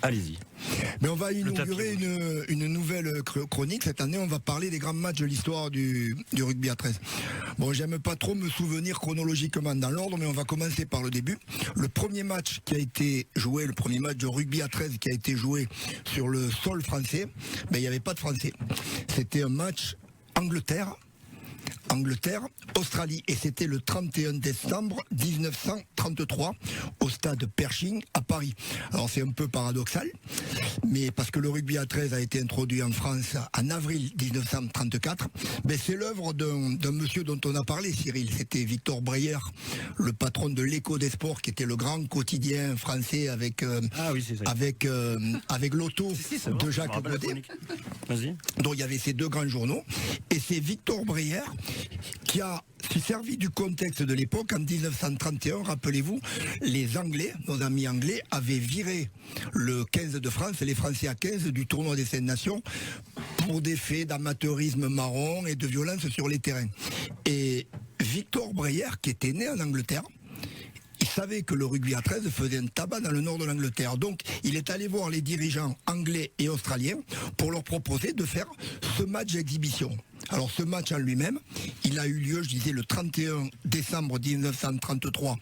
Allez-y. Mais on va inaugurer une nouvelle chronique. Cette année, on va parler des grands matchs de l'histoire du rugby à 13. Bon, j'aime pas trop me souvenir chronologiquement dans l'ordre, mais on va commencer par le début. Le premier match qui a été joué, le premier match de rugby à 13 qui a été joué sur le sol français, il n'y avait pas de Français. C'était un match Australie, et c'était le 31 décembre 1933 au stade Pershing à Paris. Alors c'est un peu paradoxal, mais parce que le rugby à 13 a été introduit en France en avril 1934, c'est l'œuvre d'un monsieur dont on a parlé, Cyril. C'était Victor Breyer, le patron de l'Écho des Sports, qui était le grand quotidien français avec l'auto de Jacques Godet. Donc il y avait ces deux grands journaux, et c'est Victor Breyer qui a servi du contexte de l'époque. En 1931, rappelez-vous, les Anglais, nos amis anglais, avaient viré le 15 de France, les Français à 15, du tournoi des 5 nations pour des faits d'amateurisme marron et de violence sur les terrains. Et Victor Breyer, qui était né en Angleterre, il savait que le rugby à 13 faisait un tabac dans le nord de l'Angleterre. Donc, il est allé voir les dirigeants anglais et australiens pour leur proposer de faire ce match d'exhibition. Alors, ce match en lui-même, il a eu lieu, je disais, le 31 décembre 1933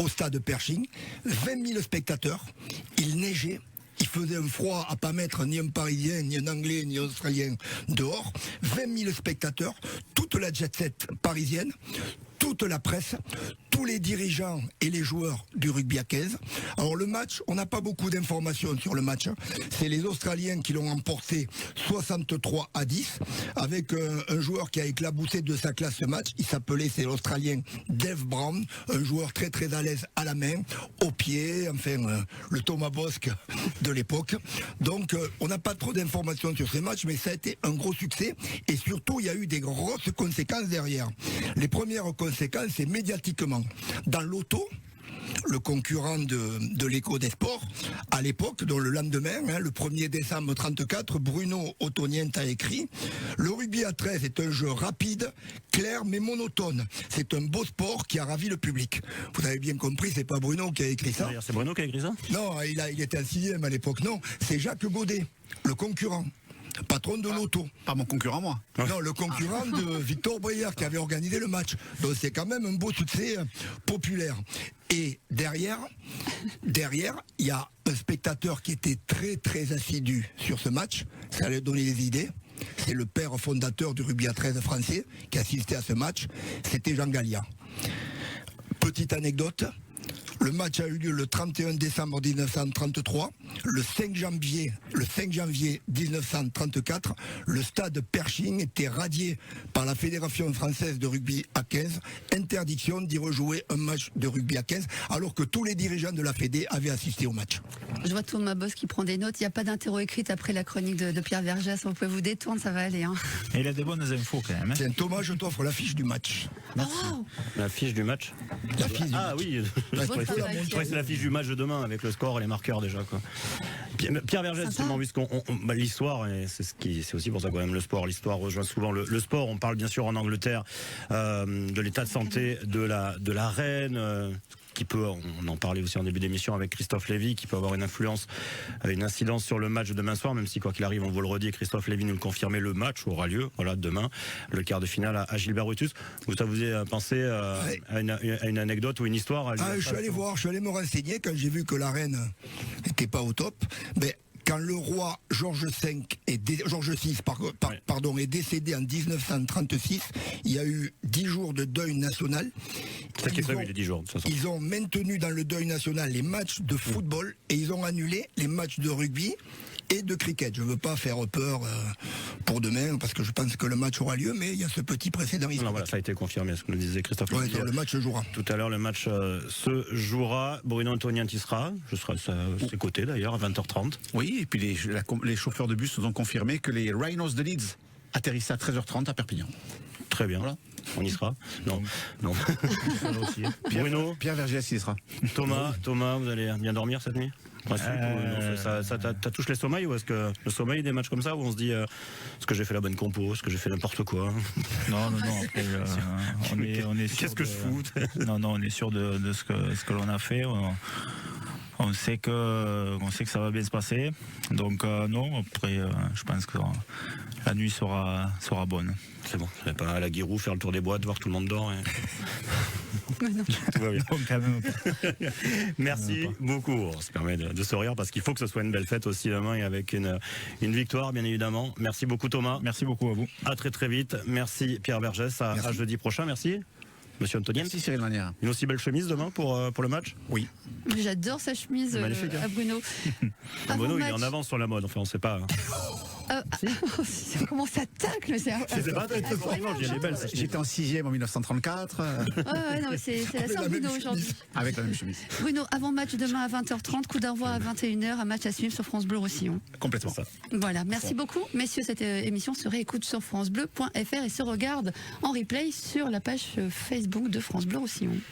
au stade Pershing. 20 000 spectateurs. Il neigeait. Il faisait un froid à pas mettre ni un Parisien, ni un Anglais, ni un Australien dehors. 20 000 spectateurs, toute la jet-set parisienne, toute la presse, tous les dirigeants et les joueurs du rugby à 15. Alors le match, on n'a pas beaucoup d'informations sur le match. C'est les Australiens qui l'ont emporté 63-10, avec un joueur qui a éclaboussé de sa classe ce match. Il s'appelait, c'est l'Australien Dave Brown, un joueur très très à l'aise à la main, au pied, le Thomas Bosque de l'époque. Donc on n'a pas trop d'informations sur ces matchs, mais ça a été un gros succès, et surtout il y a eu des grosses conséquences derrière. Les premières conséquences, c'est médiatiquement. Dans l'auto, le concurrent de l'Écho des Sports, à l'époque, dont le lendemain, le 1er décembre 1934, Bruno Otoniente a écrit « Le rugby à 13 est un jeu rapide, clair mais monotone. C'est un beau sport qui a ravi le public. » Vous avez bien compris, c'est pas Bruno qui a écrit ça. C'est Bruno qui a écrit ça? Non, il était en 6e à l'époque. Non, c'est Jacques Godet, le concurrent. Patron de l'auto. Pas mon concurrent, moi. Non, le concurrent de Victor Breyer qui avait organisé le match. Donc c'est quand même un beau succès populaire. Et derrière, il y a un spectateur qui était très très assidu sur ce match. Ça allait donner des idées. C'est le père fondateur du rugby à 13 français qui assistait à ce match. C'était Jean Gallia. Petite anecdote. Le match a eu lieu le 31 décembre 1933. Le 5 janvier 1934, le stade Pershing était radié par la Fédération française de rugby à 15. Interdiction d'y rejouer un match de rugby à 15, alors que tous les dirigeants de la Fédé avaient assisté au match. Je vois Thomas Boss qui prend des notes. Il n'y a pas d'interro écrite après la chronique de Pierre Vergès. Vous pouvez vous détendre, ça va aller. Et il a des bonnes infos quand même. Tiens, Thomas, je t'offre l'affiche du match. Merci. Oh. L'affiche du match? Oui. Je croyais que c'est l'affiche du match de demain avec le score et les marqueurs déjà, quoi. Pierre Vergès, justement, l'histoire, et c'est aussi pour ça quand même le sport. L'histoire rejoint souvent le sport. On parle bien sûr en Angleterre de l'état de santé de la reine. Qui peut, on en parlait aussi en début d'émission avec Christophe Lévy, qui peut avoir une influence, une incidence sur le match de demain soir, même si quoi qu'il arrive, on vous le redit, Christophe Lévy nous le confirmait, le match aura lieu, demain, le quart de finale à Gilbert Brutus. Ça vous a pensé à une anecdote ou une histoire? Je suis allé me renseigner quand j'ai vu que la reine n'était pas au top. Quand le roi Georges VI est décédé en 1936, il y a eu 10 jours de deuil national. C'est qui prévu les 10 jours, de toute façon. Ils ont maintenu dans le deuil national les matchs de football et ils ont annulé les matchs de rugby et de cricket. Je ne veux pas faire peur pour demain, parce que je pense que le match aura lieu, mais il y a ce petit précédent historique. Non, voilà, ça a été confirmé, ce que nous disait Christophe. Ouais, le match se jouera. Tout à l'heure, le match se jouera. Bruno Otoniente y sera. Je serai à ses côtés d'ailleurs, à 20h30. Oui, et puis les chauffeurs de bus nous ont confirmé que les Rhinos de Leeds atterrissaient à 13h30 à Perpignan. Très bien. Voilà. On y sera? Non. Bruno, Pierre Vergès, il y sera. Thomas, vous allez bien dormir cette nuit? Ça touche les sommeils, ou est-ce que le sommeil des matchs comme ça où on se dit est-ce que j'ai fait la bonne compo, est-ce que j'ai fait n'importe quoi? Non, après on est sûr. Qu'est-ce que je fous? Non, on est sûr de ce que l'on a fait. On sait que ça va bien se passer. Donc non, après, je pense que la nuit sera bonne. C'est bon, vous n'allez pas à la Guérou faire le tour des boîtes, voir que tout le monde dort. Tout va bien. Donc, quand même pas. Merci beaucoup. On se permet de se rire parce qu'il faut que ce soit une belle fête aussi demain et avec une victoire, bien évidemment. Merci beaucoup, Thomas. Merci beaucoup à vous. À très très vite. Merci, Pierre Vergès. À jeudi prochain. Merci. Monsieur Antonien. Merci Cyril Manière. Une aussi belle chemise demain pour le match? Oui. J'adore sa chemise Magnifique, à Bruno. Bruno, il est en avance sur la mode. Enfin, on ne sait pas. Comment ça tacle? C'est pas très fort. Elle est belle. J'étais en 6e en 1934. C'est la sœur Bruno aujourd'hui. Avec la même chemise. Bruno, avant match demain à 20h30, coup d'envoi à 21h, un match à suivre sur France Bleu Roussillon. Complètement ça. Voilà, merci beaucoup. Messieurs, cette émission se réécoute sur francebleu.fr et se regarde en replay sur la page Facebook de France Bleu Roussillon.